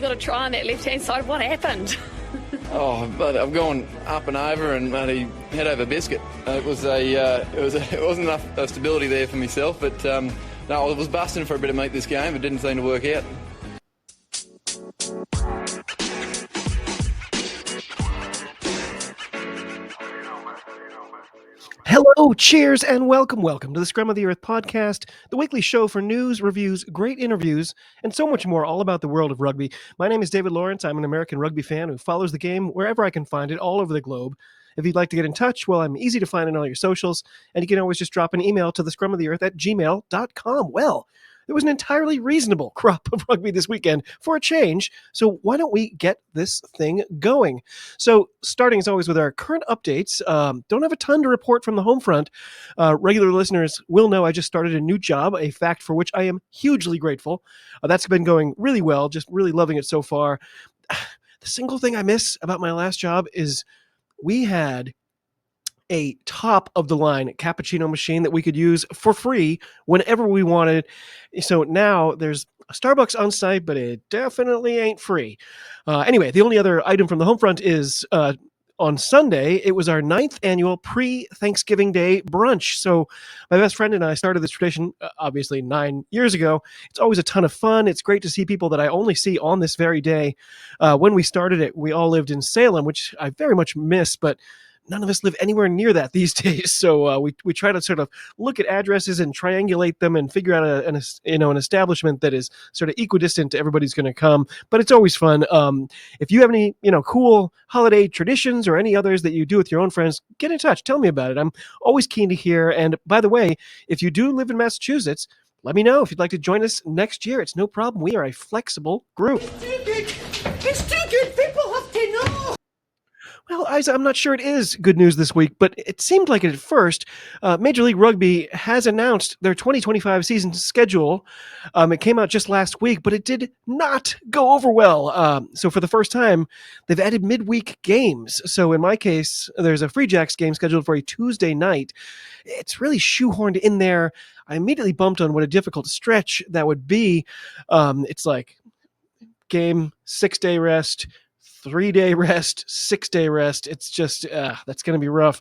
got a try on that left-hand side. What happened? Oh, but I've gone up and over and bloody head over biscuit. It wasn't enough stability there for myself, but no, I was busting for a bit of meat this game. It didn't seem to work out. Hello, cheers, and welcome to the Scrum of the Earth podcast, the weekly show for news, reviews, great interviews, and so much more all about the world of rugby. My name is David Lawrence. I'm an American rugby fan who follows the game wherever I can find it all over the globe. If you'd like to get in touch, well, I'm easy to find on all your socials, and you can always just drop an email to thescrumoftheearth@gmail.com. Well, there was an entirely reasonable crop of rugby this weekend for a change, so why don't we get this thing going? So, starting as always with our current updates, don't have a ton to report from the home front. Regular listeners will know I just started a new job, a fact for which I am hugely grateful. That's been going really well, just really loving it so far. The single thing I miss about my last job is we had a top-of-the-line cappuccino machine that we could use for free whenever we wanted. So now there's a Starbucks on site, but it definitely ain't free. Anyway, the only other item from the home front is on Sunday, it was our 9th annual pre-Thanksgiving Day brunch. So my best friend and I started this tradition, obviously 9 years ago. It's always a ton of fun. It's great to see people that I only see on this very day. When we started it, we all lived in Salem, which I very much miss, but none of us live anywhere near that these days. So we try to sort of look at addresses and triangulate them and figure out an establishment that is sort of equidistant to everybody's going to come. But it's always fun. If you have any cool holiday traditions or any others that you do with your own friends, get in touch. Tell me about it. I'm always keen to hear. And by the way, if you do live in Massachusetts, let me know if you'd like to join us next year. It's no problem. We are a flexible group. It's too good. People have to know. Well, Isa, I'm not sure it is good news this week, but it seemed like it at first. Major League Rugby has announced their 2025 season schedule. It came out just last week, but it did not go over well. So for the first time, they've added midweek games. So in my case, there's a Free Jacks game scheduled for a Tuesday night. It's really shoehorned in there. I immediately bumped on what a difficult stretch that would be. It's like game, 6-day rest, 3-day rest, 6-day rest. It's just, that's going to be rough.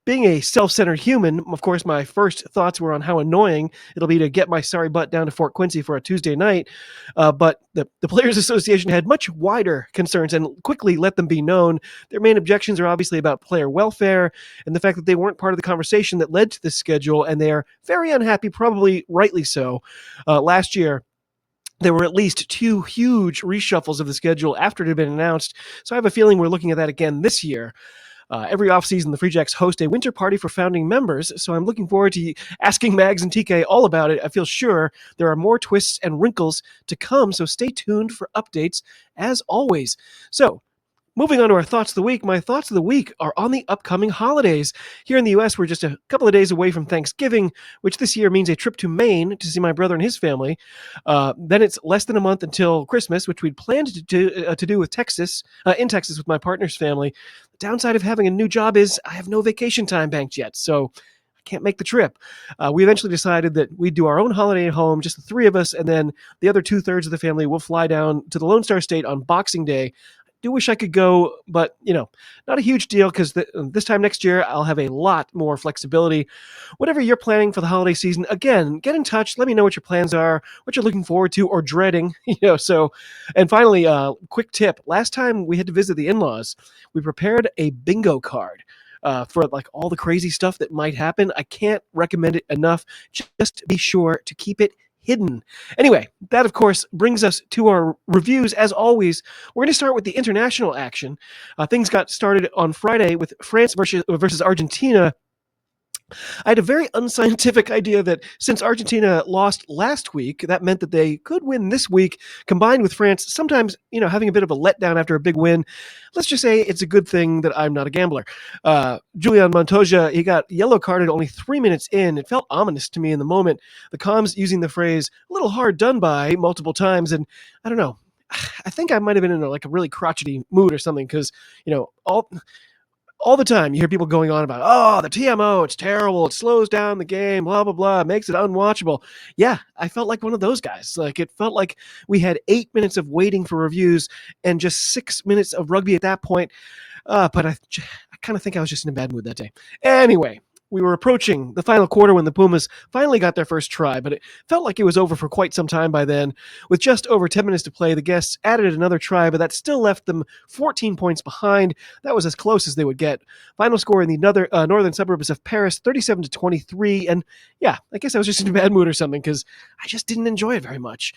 Being a self-centered human, of course, my first thoughts were on how annoying it'll be to get my sorry butt down to Fort Quincy for a Tuesday night. But the Players Association had much wider concerns and quickly let them be known. Their main objections are obviously about player welfare and the fact that they weren't part of the conversation that led to this schedule, and they are very unhappy, probably rightly so. Last year, there were at least 2 huge reshuffles of the schedule after it had been announced, so I have a feeling we're looking at that again this year. Every offseason, the Free Jacks host a winter party for founding members, so I'm looking forward to asking Mags and TK all about it. I feel sure there are more twists and wrinkles to come, so stay tuned for updates as always. So, moving on to our thoughts of the week, my thoughts of the week are on the upcoming holidays. Here in the U.S., we're just a couple of days away from Thanksgiving, which this year means a trip to Maine to see my brother and his family. Then it's less than a month until Christmas, which we'd planned to do with in Texas with my partner's family. The downside of having a new job is I have no vacation time banked yet, so I can't make the trip. We eventually decided that we'd do our own holiday at home, just the 3 of us, and then the other 2/3 of the family will fly down to the Lone Star State on Boxing Day. Do wish I could go, but, not a huge deal because this time next year, I'll have a lot more flexibility. Whatever you're planning for the holiday season, again, get in touch. Let me know what your plans are, what you're looking forward to or dreading, And finally, quick tip. Last time we had to visit the in-laws, we prepared a bingo card for all the crazy stuff that might happen. I can't recommend it enough. Just be sure to keep it hidden. Anyway, that of course brings us to our reviews. As always, we're going to start with the international action. Things got started on Friday with France versus Argentina. I had a very unscientific idea that since Argentina lost last week, that meant that they could win this week, combined with France sometimes, having a bit of a letdown after a big win. Let's just say it's a good thing that I'm not a gambler. Julian Montoya, he got yellow carded only 3 minutes in. It felt ominous to me in the moment. The comms using the phrase, a little hard done by, multiple times, and I don't know. I think I might have been in a really crotchety mood or something because, all the time you hear people going on about, oh, the TMO, it's terrible, it slows down the game, blah, blah, blah, makes it unwatchable. Yeah, I felt like one of those guys. Like, it felt like we had 8 minutes of waiting for reviews and just 6 minutes of rugby at that point. But I kind of think I was just in a bad mood that day. Anyway, we were approaching the final quarter when the Pumas finally got their first try, but it felt like it was over for quite some time by then. With just over 10 minutes to play, the guests added another try, but that still left them 14 points behind. That was as close as they would get. Final score in the northern suburbs of Paris, 37-23. And yeah, I guess I was just in a bad mood or something because I just didn't enjoy it very much.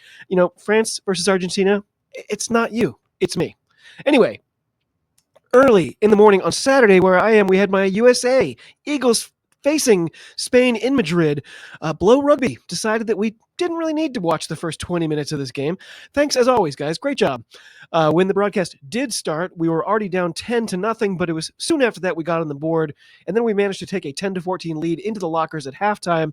France versus Argentina, it's not you, it's me. Anyway, early in the morning on Saturday, where I am, we had my USA Eagles facing Spain in Madrid. Blow Rugby decided that we didn't really need to watch the first 20 minutes of this game. Thanks as always, guys. Great job. When the broadcast did start, we were already down 10-0, but it was soon after that we got on the board, and then we managed to take a 10-14 lead into the lockers at halftime.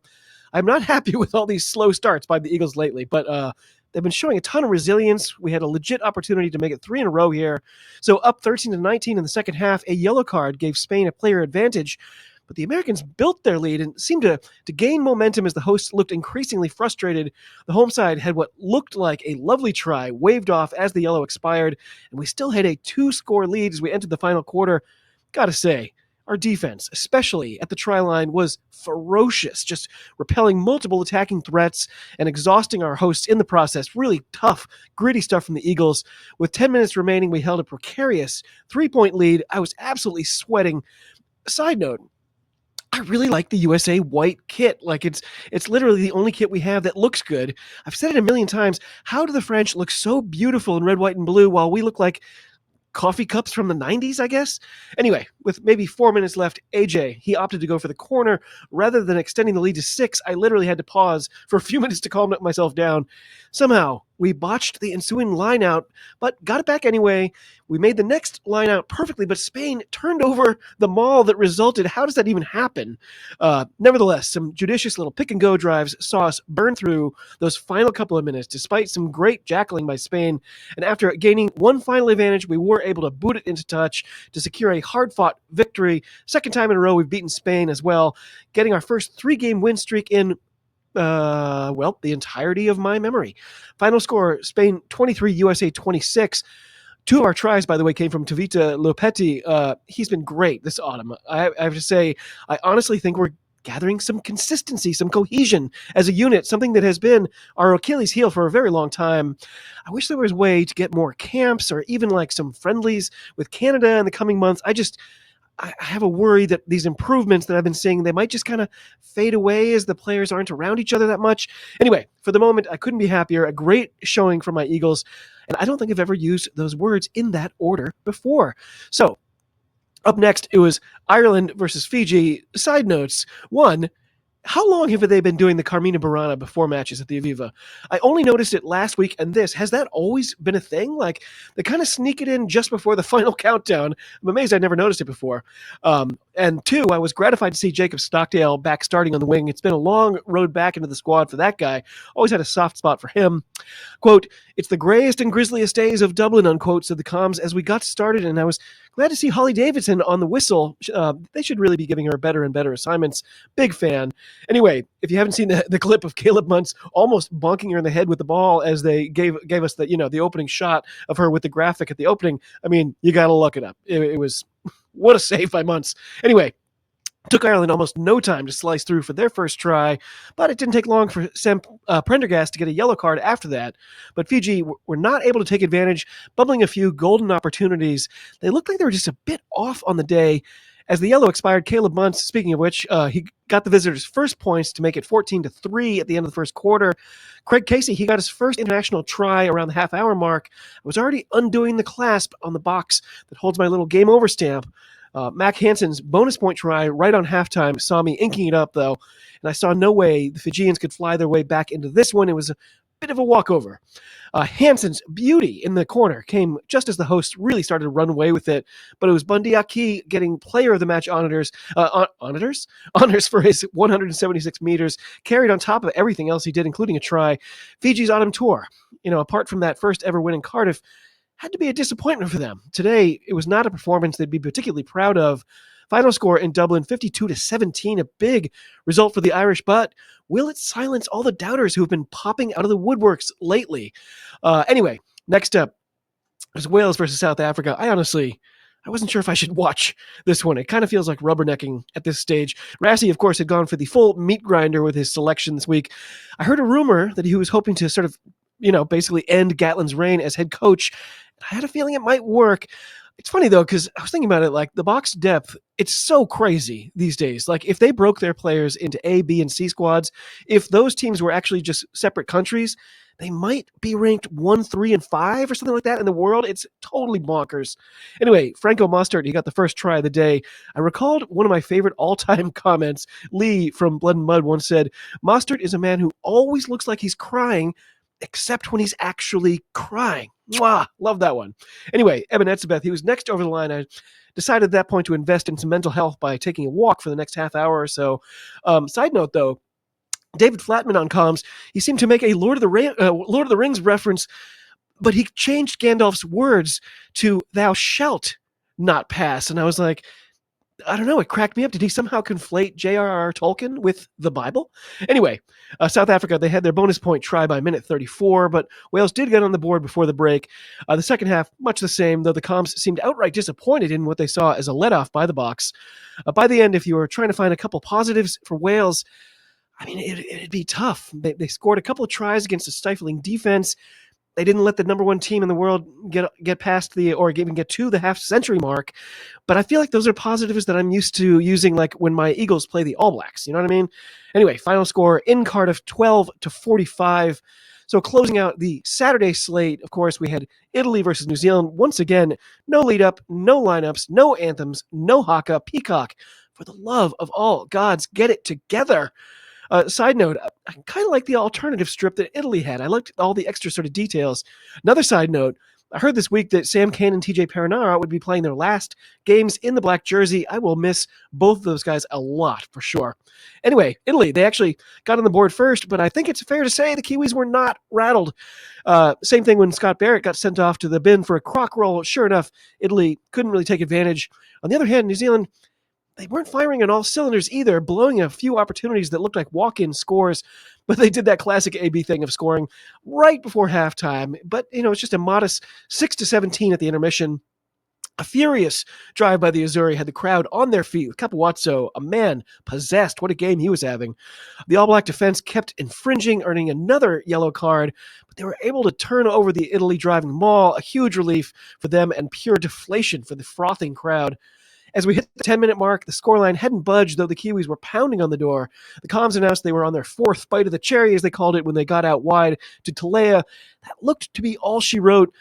I'm not happy with all these slow starts by the Eagles lately, but they've been showing a ton of resilience. We had a legit opportunity to make it 3 in a row here. So up 13-19 in the second half, a yellow card gave Spain a player advantage, but the Americans built their lead and seemed to gain momentum as the hosts looked increasingly frustrated. The home side had what looked like a lovely try waved off as the yellow expired, and we still had a 2-score lead as we entered the final quarter. Gotta say, our defense, especially at the try line, was ferocious, just repelling multiple attacking threats and exhausting our hosts in the process. Really tough, gritty stuff from the Eagles. With 10 minutes remaining, we held a precarious 3-point lead. I was absolutely sweating. Side note, I really like the USA white kit. Like, it's literally the only kit we have that looks good. I've said it a million times. How do the French look so beautiful in red, white, and blue while we look like coffee cups from the 90s, I guess? Anyway, with maybe 4 minutes left, AJ, he opted to go for the corner. Rather than extending the lead to 6, I literally had to pause for a few minutes to calm myself down. Somehow, we botched the ensuing line out, but got it back anyway. We made the next line out perfectly, but Spain turned over the maul that resulted. How does that even happen? Nevertheless, some judicious little pick-and-go drives saw us burn through those final couple of minutes, despite some great jackling by Spain. And after gaining one final advantage, we were able to boot it into touch to secure a hard-fought victory. Second time in a row, we've beaten Spain as well, getting our first 3-game win streak in the entirety of my memory. Final score, Spain 23, USA 26. 2 of our tries, by the way, came from Tavita Lopetti. He's been great this autumn. I have to say, I honestly think we're gathering some consistency, some cohesion as a unit, something that has been our Achilles heel for a very long time. I wish there was a way to get more camps or even like some friendlies with Canada in the coming months. I have a worry that these improvements that I've been seeing, they might just kind of fade away as the players aren't around each other that much. Anyway, for the moment, I couldn't be happier. A great showing from my Eagles, and I don't think I've ever used those words in that order before. So, up next, it was Ireland versus Fiji. Side notes. 1, how long have they been doing the Carmina Burana before matches at the Aviva? I only noticed it last week, and has that always been a thing? Like, they kind of sneak it in just before the final countdown. I'm amazed I'd never noticed it before. And 2, I was gratified to see Jacob Stockdale back starting on the wing. It's been a long road back into the squad for that guy. Always had a soft spot for him. Quote, "It's the grayest and grisliest days of Dublin," unquote, said the comms as we got started, and I was glad to see Holly Davidson on the whistle. They should really be giving her better and better assignments. Big fan. Anyway, if you haven't seen the clip of Caleb Muntz almost bonking her in the head with the ball as they gave us the opening shot of her with the graphic at the opening, I mean, you got to look it up. It was what a save by Muntz. Anyway, took Ireland almost no time to slice through for their first try, but it didn't take long for Sam Prendergast to get a yellow card after that. But Fiji were not able to take advantage, bubbling a few golden opportunities. They looked like they were just a bit off on the day. As the yellow expired, Caleb Muntz, speaking of which, he got the visitors' first points to make it 14-3 at the end of the first quarter. Craig Casey, he got his first international try around the half-hour mark. I was already undoing the clasp on the box that holds my little game over stamp. Mac Hansen's bonus point try right on halftime saw me inking it up, though, and I saw no way the Fijians could fly their way back into this one. It was a bit of a walkover. Hansen's beauty in the corner came just as the hosts really started to run away with it, but it was Bundy Aki getting player of the match honors for his 176 meters, carried on top of everything else he did, including a try. Fiji's autumn tour, apart from that first ever win in Cardiff, had to be a disappointment for them. Today, it was not a performance they'd be particularly proud of. Final score in Dublin, 52-17, a big result for the Irish, but will it silence all the doubters who have been popping out of the woodworks lately? Anyway, next up is Wales versus South Africa. I wasn't sure if I should watch this one. It kind of feels like rubbernecking at this stage. Rassie, of course, had gone for the full meat grinder with his selection this week. I heard a rumor that he was hoping to sort of, basically end Gatland's reign as head coach. I had a feeling it might work. It's funny, though, because I was thinking about it, like the box depth, it's so crazy these days. Like if they broke their players into A, B, and C squads, if those teams were actually just separate countries, they might be ranked 1, 3, and 5 or something like that in the world. It's totally bonkers. Anyway, Franco Mostert, he got the first try of the day. I recalled one of my favorite all-time comments. Lee from Blood and Mud once said, Mostert is a man who always looks like he's crying, except when he's actually crying. Mwah! Love that one. Anyway, Eben Etzebeth, he was next over the line. I decided at that point to invest in some mental health by taking a walk for the next half hour or so. Side note, though, David Flatman on comms, he seemed to make a Lord of the Rings reference, but he changed Gandalf's words to "Thou shalt not pass," and I was like, I don't know, it cracked me up. Did he somehow conflate J.R.R. Tolkien with the Bible? Anyway, South Africa, they had their bonus point try by minute 34, but Wales did get on the board before the break. The second half, much the same, though the Coms seemed outright disappointed in what they saw as a let-off by the Boks. By the end, if you were trying to find a couple positives for Wales, I mean, it'd be tough. They scored a couple of tries against a stifling defense. They didn't let the number one team in the world get past or even get to the half-century mark. But I feel like those are positives that I'm used to using, like when my Eagles play the All Blacks. You know what I mean? Anyway, final score in Cardiff, 12-45. So closing out the Saturday slate, of course, we had Italy versus New Zealand. Once again, no lead-up, no lineups, no anthems, no haka, peacock. For the love of all gods, get it together. Side note, I kind of like the alternative strip that Italy had. I liked all the extra sort of details. Another side note, I heard this week that Sam Cane and TJ Perinara would be playing their last games in the black jersey. I will miss both of those guys a lot, for sure. Anyway, Italy, they actually got on the board first, but I think it's fair to say the Kiwis were not rattled. Same thing when Scott Barrett got sent off to the bin for a crock roll. Sure enough, Italy couldn't really take advantage. On the other hand, New Zealand, they weren't firing on all cylinders either, blowing a few opportunities that looked like walk-in scores, but they did that classic AB thing of scoring right before halftime. But, it's just a modest 6-17 at the intermission. A furious drive by the Azzurri had the crowd on their feet with Capowazzo, a man possessed. What a game he was having. The All Black defense kept infringing, earning another yellow card, but they were able to turn over the Italy driving maul, a huge relief for them and pure deflation for the frothing crowd. As we hit the 10-minute mark, the scoreline hadn't budged, though the Kiwis were pounding on the door. The Coms announced they were on their fourth bite of the cherry, as they called it, when they got out wide to Talea. That looked to be all she wrote.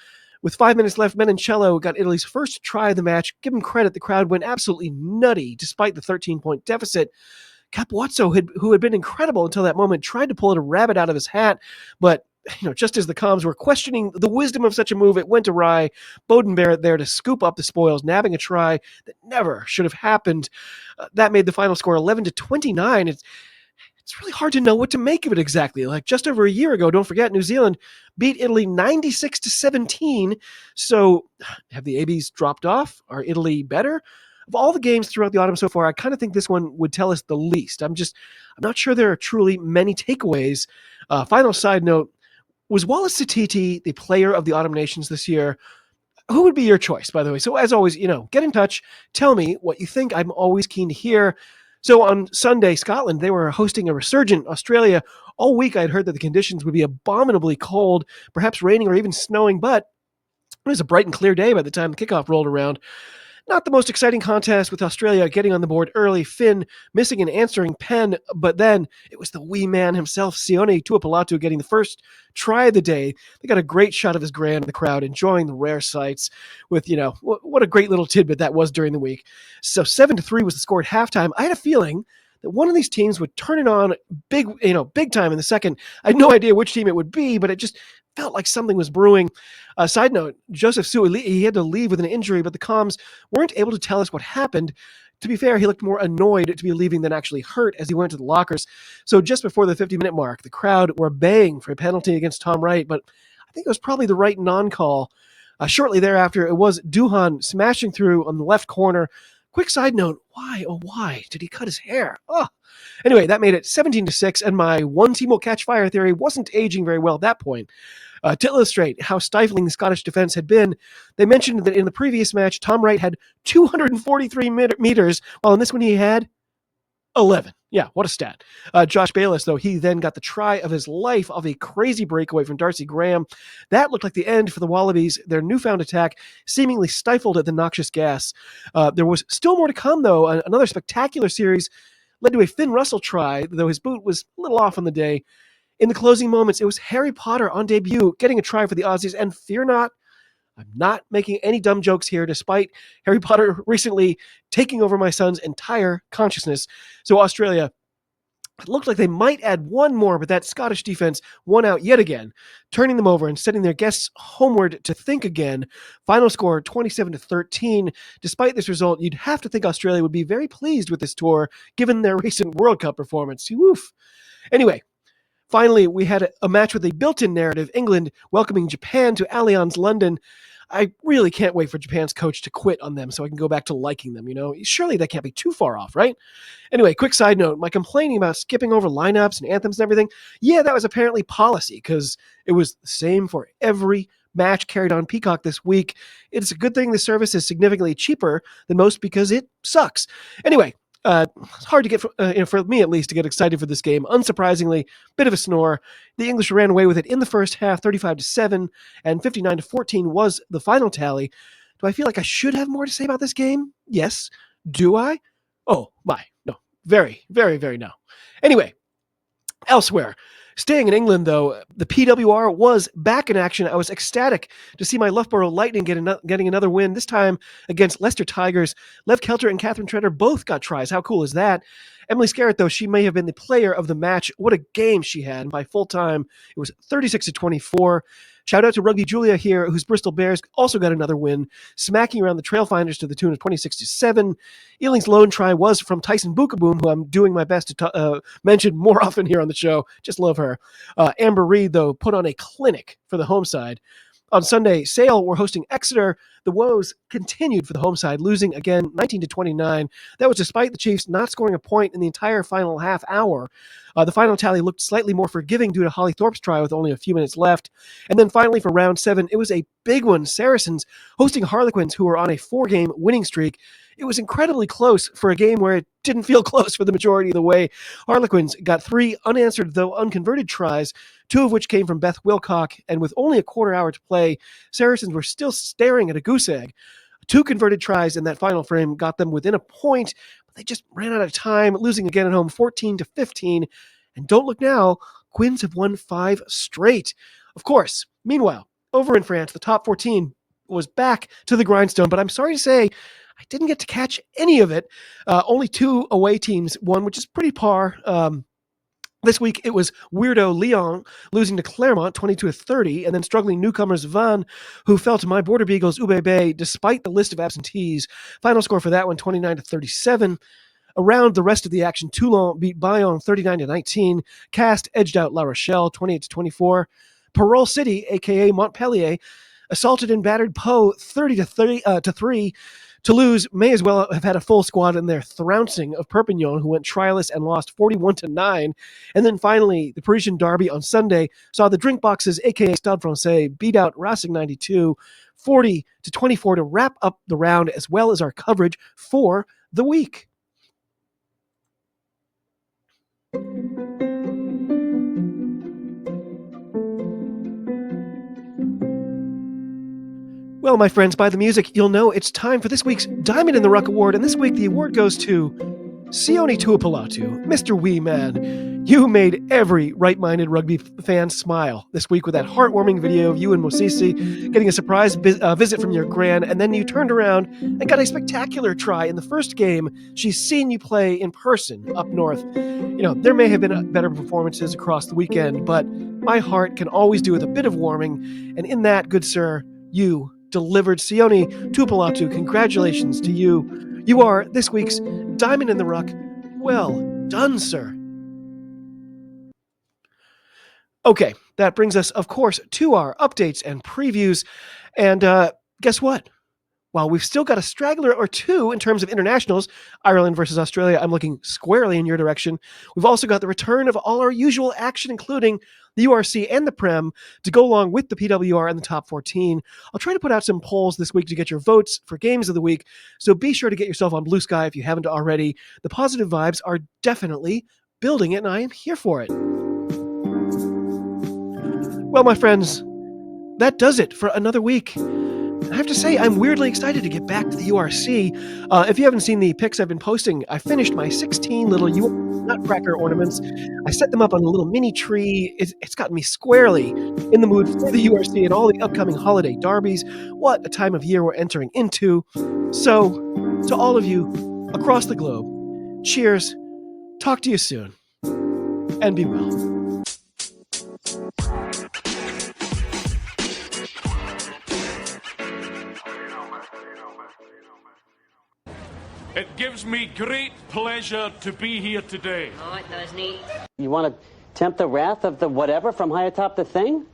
With 5 minutes left, Menincello got Italy's first try of the match. Give him credit, the crowd went absolutely nutty, despite the 13-point deficit. Capowazzo, who had been incredible until that moment, tried to pull a rabbit out of his hat, but just as the Coms were questioning the wisdom of such a move, it went awry. Bowden Barrett there to scoop up the spoils, nabbing a try that never should have happened. That made the final score 11-29. It's really hard to know what to make of it exactly. Like just over a year ago, don't forget, New Zealand beat Italy 96-17. So have the ABs dropped off? Are Italy better? Of all the games throughout the autumn so far, I kind of think this one would tell us the least. I'm not sure there are truly many takeaways. Final side note, was Wallace Satiti the player of the Autumn Nations this year? Who would be your choice, by the way? So as always, get in touch. Tell me what you think. I'm always keen to hear. So on Sunday, Scotland, they were hosting a resurgent Australia. All week I had heard that the conditions would be abominably cold, perhaps raining or even snowing, but it was a bright and clear day by the time the kickoff rolled around. Not the most exciting contest, with Australia getting on the board early, Finn missing an answering pen, but then it was the wee man himself, Sione Tuapolatu, getting the first try of the day. They got a great shot of his grand in the crowd, enjoying the rare sights with, what a great little tidbit that was during the week. So 7-3 was the score at halftime. I had a feeling that one of these teams would turn it on big time in the second. I had no idea which team it would be, but it just felt like something was brewing. Side note, Joseph Su'Ali, he had to leave with an injury, but the Coms weren't able to tell us what happened. To be fair, he looked more annoyed to be leaving than actually hurt as he went to the lockers. So just before the 50-minute mark, the crowd were baying for a penalty against Tom Wright, but I think it was probably the right non-call. Shortly thereafter, it was Duhan smashing through on the left corner. Quick side note, why, oh why, did he cut his hair? Oh. Anyway, that made it 17-6, and my one team will catch fire theory wasn't aging very well at that point. To illustrate how stifling the Scottish defense had been, they mentioned that in the previous match, Tom Wright had 243 meters, while in this one he had 11. Yeah, what a stat. Josh Bayless, though, he then got the try of his life off a crazy breakaway from Darcy Graham. That looked like the end for the Wallabies. Their newfound attack seemingly stifled at the noxious gas. There was still more to come, though. Another spectacular series led to a Finn Russell try, though his boot was a little off on the day. In the closing moments, it was Harry Potter on debut getting a try for the Aussies, and fear not, I'm not making any dumb jokes here, despite Harry Potter recently taking over my son's entire consciousness. So Australia, it looked like they might add one more, but that Scottish defense won out yet again, turning them over and sending their guests homeward to think again. Final score 27-13. Despite this result, you'd have to think Australia would be very pleased with this tour, given their recent World Cup performance. Woof. Anyway, finally, we had a match with a built-in narrative, England welcoming Japan to Allianz London. I really can't wait for Japan's coach to quit on them so I can go back to liking them, Surely that can't be too far off, right? Anyway, quick side note, my complaining about skipping over lineups and anthems and everything, yeah, that was apparently policy because it was the same for every match carried on Peacock this week. It's a good thing the service is significantly cheaper than most because it sucks. Anyway, it's hard to get, for me at least, to get excited for this game. Unsurprisingly, bit of a snore. The English ran away with it in the first half, 35-7, and 59-14 was the final tally. Do I feel like I should have more to say about this game? Yes. Do I? Oh, my. No. Very, very, very no. Anyway, elsewhere. Staying in England, though, the PWR was back in action. I was ecstatic to see my Loughborough Lightning getting another win, this time against Leicester Tigers. Lev Kelter and Catherine Treader both got tries. How cool is that? Emily Scarrett, though, she may have been the player of the match. What a game she had. And by full time, it was 36-24. Shout out to Rugby Julia here, whose Bristol Bears also got another win, smacking around the Trailfinders to the tune of 26-7. Ealing's lone try was from Tyson Bukaboom, who I'm doing my best to mention more often here on the show. Just love her. Amber Reed, though, put on a clinic for the home side. On Sunday, Sale were hosting Exeter. The woes continued for the home side, losing again 19-29. That was despite the Chiefs not scoring a point in the entire final half hour. The final tally looked slightly more forgiving due to Holly Thorpe's try with only a few minutes left. And then finally for round 7, it was a big one. Saracens hosting Harlequins, who were on a 4-game winning streak. It was incredibly close for a game where it didn't feel close for the majority of the way. Harlequins got 3 unanswered, though unconverted tries, 2 of which came from Beth Wilcock, and with only a quarter hour to play, Saracens were still staring at a goose egg. 2 converted tries in that final frame got them within a point, but they just ran out of time, losing again at home 14-15. And don't look now, Quins have won 5 straight. Of course, meanwhile, over in France, the top 14 was back to the grindstone, but I'm sorry to say, I didn't get to catch any of it. Only 2 away teams won, which is pretty par. This week, it was Weirdo Lyon losing to Clermont 22-30, and then struggling newcomers Vannes, who fell to my Border Beagles UBB despite the list of absentees. Final score for that one, 29-37. Around the rest of the action, Toulon beat Bayonne 39-19. Cast edged out La Rochelle 28-24. Parole City, a.k.a. Montpellier, assaulted and battered Pau 30-3. Toulouse may as well have had a full squad in their trouncing of Perpignan, who went trialist and lost 41-9. And then finally, the Parisian derby on Sunday saw the Drink Boxes, a.k.a. Stade Francais, beat out Racing 92, 40-24 to wrap up the round, as well as our coverage for the week. Well, my friends, by the music, you'll know it's time for this week's Diamond in the Ruck Award, and this week the award goes to Sione Tuapalatu, Mr. Wee Man. You made every right-minded rugby fan smile this week with that heartwarming video of you and Mosisi getting a surprise visit from your gran, and then you turned around and got a spectacular try in the first game she's seen you play in person up north. There may have been better performances across the weekend, but my heart can always do with a bit of warming, and in that, good sir, you delivered. Sione Tuapalatu, congratulations to you. You are this week's Diamond in the Ruck. Well done, sir. Okay, that brings us, of course, to our updates and previews. And guess what? While we've still got a straggler or two in terms of internationals, Ireland versus Australia, I'm looking squarely in your direction. We've also got the return of all our usual action, including the URC and the Prem, to go along with the PWR and the top 14. I'll try to put out some polls this week to get your votes for games of the week, so be sure to get yourself on Blue Sky if you haven't already. The positive vibes are definitely building it, and I am here for it. Well, my friends, that does it for another week. I have to say, I'm weirdly excited to get back to the URC. If you haven't seen the pics I've been posting, I finished my 16 little nutcracker ornaments. I set them up on a little mini tree. It's gotten me squarely in the mood for the URC and all the upcoming holiday derbies. What a time of year we're entering into. So, to all of you across the globe, cheers, talk to you soon, and be well. It gives me great pleasure to be here today. Oh, it does, neat. You want to tempt the wrath of the whatever from high atop the thing?